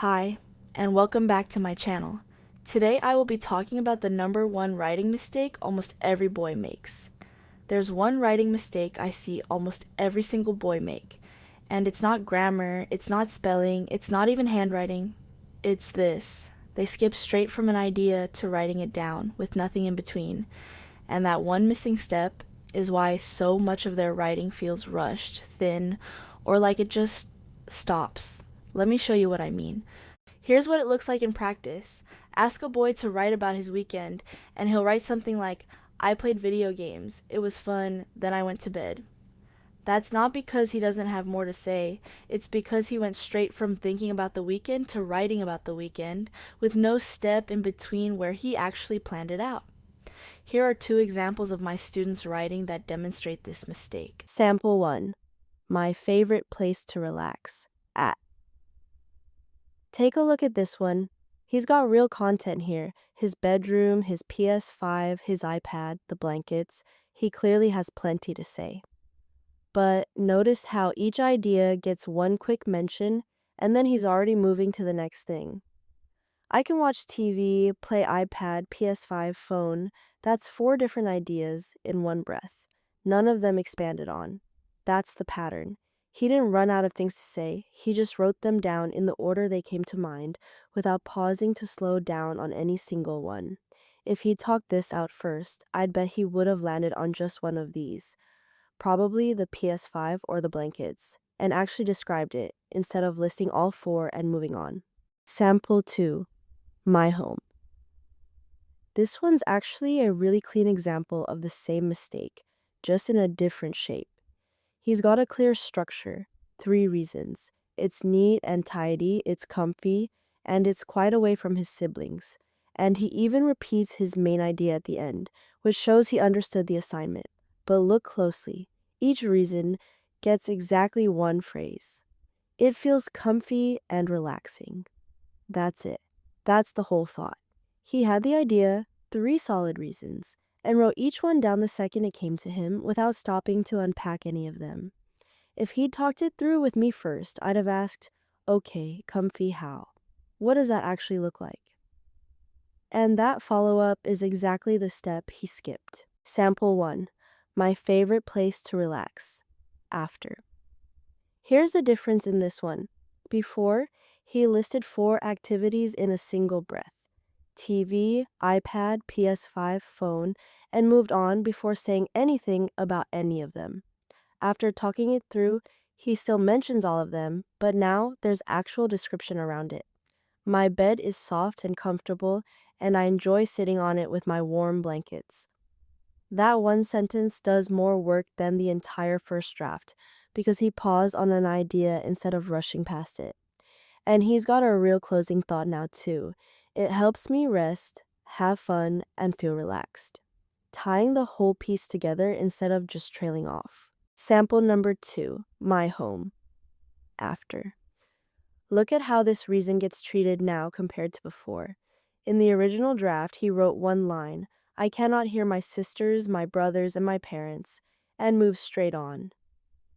Hi, and welcome back to my channel. Today I will be talking about the number one writing mistake almost every boy makes. There's one writing mistake I see almost every single boy make, and it's not grammar, it's not spelling, it's not even handwriting. It's this. They skip straight from an idea to writing it down with nothing in between, and that one missing step is why so much of their writing feels rushed, thin, or like it just stops. Let me show you what I mean. Here's what it looks like in practice. Ask a boy to write about his weekend, and he'll write something like, I played video games, it was fun, then I went to bed. That's not because he doesn't have more to say, it's because he went straight from thinking about the weekend to writing about the weekend, with no step in between where he actually planned it out. Here are two examples of my students' writing that demonstrate this mistake. Sample 1. My favorite place to relax. At. Take a look at this one. He's got real content here. His bedroom, his PS5, his iPad, the blankets. He clearly has plenty to say. But notice how each idea gets one quick mention, and then he's already moving to the next thing. I can watch TV, play iPad, PS5, phone. That's 4 different ideas in one breath. None of them expanded on. That's the pattern. He didn't run out of things to say, he just wrote them down in the order they came to mind without pausing to slow down on any single one. If he'd talked this out first, I'd bet he would have landed on just one of these, probably the PS5 or the blankets, and actually described it instead of listing all 4 and moving on. Sample 2. My home. This one's actually a really clean example of the same mistake, just in a different shape. He's got a clear structure, 3 reasons. It's neat and tidy, it's comfy, and it's quite away from his siblings. And he even repeats his main idea at the end, which shows he understood the assignment. But look closely. Each reason gets exactly one phrase. It feels comfy and relaxing. That's it. That's the whole thought. He had the idea, 3 solid reasons, and wrote each one down the second it came to him without stopping to unpack any of them. If he'd talked it through with me first, I'd have asked, okay, comfy how? What does that actually look like? And that follow-up is exactly the step he skipped. Sample 1. My favorite place to relax. After. Here's the difference in this one. Before, he listed 4 activities in a single breath. TV, iPad, PS5, phone, and moved on before saying anything about any of them. After talking it through, he still mentions all of them, but now there's actual description around it. My bed is soft and comfortable, and I enjoy sitting on it with my warm blankets. That one sentence does more work than the entire first draft, because he paused on an idea instead of rushing past it. And he's got a real closing thought now too. It helps me rest, have fun, and feel relaxed. Tying the whole piece together instead of just trailing off. Sample number 2, my home. After. Look at how this reason gets treated now compared to before. In the original draft, he wrote one line, I cannot hear my sisters, my brothers, and my parents, and moved straight on.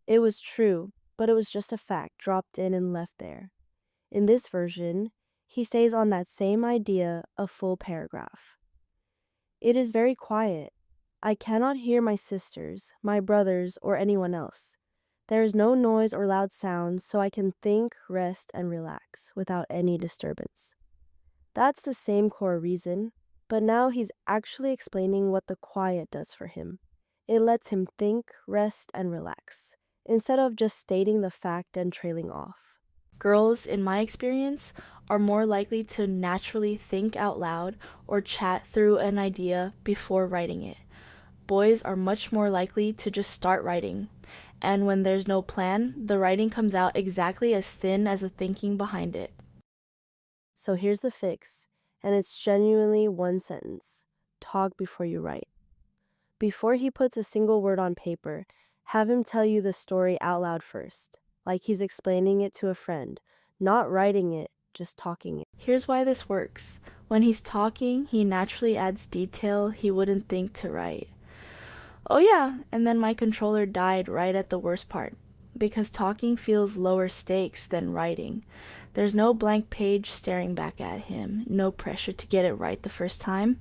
It was true, but it was just a fact dropped in and left there. In this version, he stays on that same idea a full paragraph. It is very quiet. I cannot hear my sisters, my brothers, or anyone else. There is no noise or loud sounds, so I can think, rest, and relax without any disturbance. That's the same core reason, but now he's actually explaining what the quiet does for him. It lets him think, rest, and relax, instead of just stating the fact and trailing off. Girls, in my experience, are more likely to naturally think out loud or chat through an idea before writing it. Boys are much more likely to just start writing, and when there's no plan, the writing comes out exactly as thin as the thinking behind it. So here's the fix, and it's genuinely one sentence. Talk before you write. Before he puts a single word on paper, have him tell you the story out loud first, like he's explaining it to a friend, not writing it, just talking it. Here's why this works. When he's talking, he naturally adds detail he wouldn't think to write. Oh yeah, and then my controller died right at the worst part, because talking feels lower stakes than writing. There's no blank page staring back at him, no pressure to get it right the first time.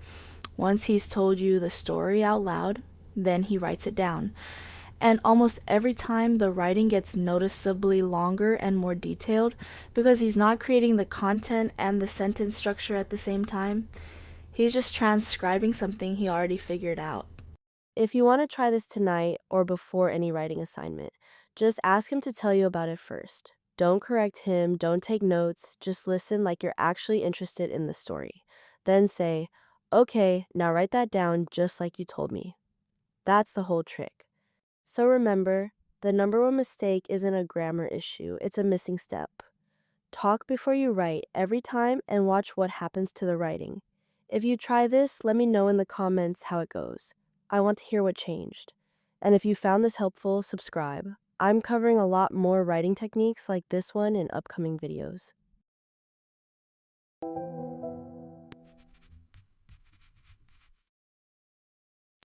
Once he's told you the story out loud, then he writes it down. And almost every time the writing gets noticeably longer and more detailed because he's not creating the content and the sentence structure at the same time. He's just transcribing something he already figured out. If you want to try this tonight or before any writing assignment, just ask him to tell you about it first. Don't correct him, don't take notes, just listen like you're actually interested in the story. Then say, "Okay, now write that down just like you told me." That's the whole trick. So remember, the number one mistake isn't a grammar issue, it's a missing step. Talk before you write every time and watch what happens to the writing. If you try this, let me know in the comments how it goes. I want to hear what changed. And if you found this helpful, subscribe. I'm covering a lot more writing techniques like this one in upcoming videos.